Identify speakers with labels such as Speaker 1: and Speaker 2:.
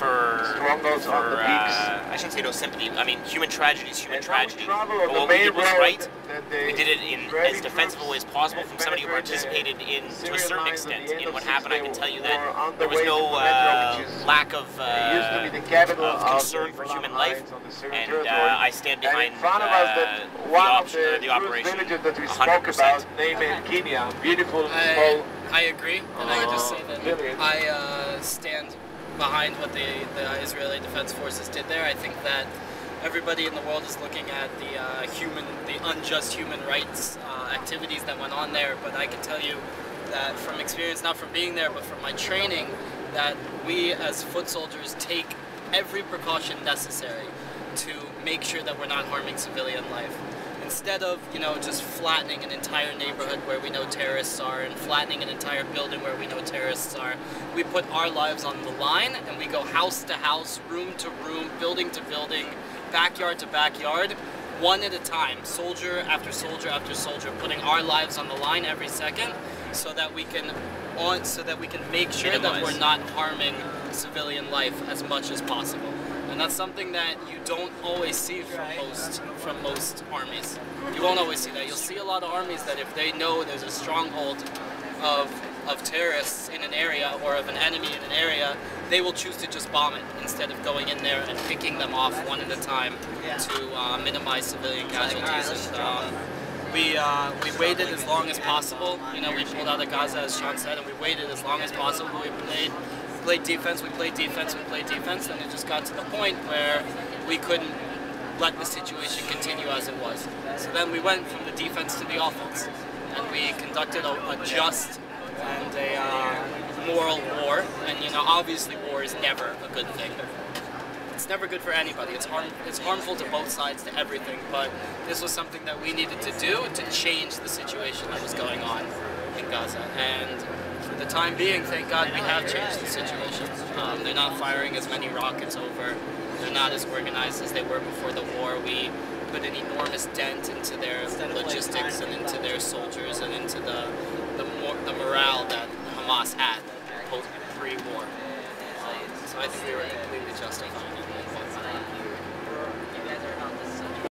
Speaker 1: I shouldn't say no sympathy. I mean, human tragedy is human tragedy. But what we did was right. We did it in as defensive a way as possible from somebody who participated in, to a certain extent, in what happened. I can tell you that there was no lack of concern for human life, and I stand behind the operation 100%.
Speaker 2: I agree, and I can just say that I stand behind what the Israeli Defense Forces did there. I think that everybody in the world is looking at the unjust human rights activities that went on there, but I can tell you that from experience, not from being there, but from my training, that we as foot soldiers take every precaution necessary to make sure that we're not harming civilian life. Instead of, just flattening an entire neighborhood where we know terrorists are and flattening an entire building where we know terrorists are, we put our lives on the line and we go house to house, room to room, building to building, backyard to backyard, one at a time, soldier after soldier after soldier, putting our lives on the line every second so that we can make sure that we're not harming civilian life as much as possible. And that's something that you don't always see from most armies. You won't always see that. You'll see a lot of armies that if they know there's a stronghold of terrorists in an area or of an enemy in an area, they will choose to just bomb it instead of going in there and picking them off one at a time to minimize civilian casualties. And, we waited as long as possible. We pulled out of Gaza, as Sean said, and we waited as long as possible. We played defense, and it just got to the point where we couldn't let the situation continue as it was. So then we went from the defense to the offense, and we conducted a just and a moral war. And obviously war is never a good thing. It's never good for anybody. It's harmful to both sides, to everything. But this was something that we needed to do to change the situation that was going on in Gaza. And for the time being, thank God, we have changed the situation. They're not firing as many rockets over. They're not as organized as they were before the war. We put an enormous dent into their logistics and into their soldiers and into the morale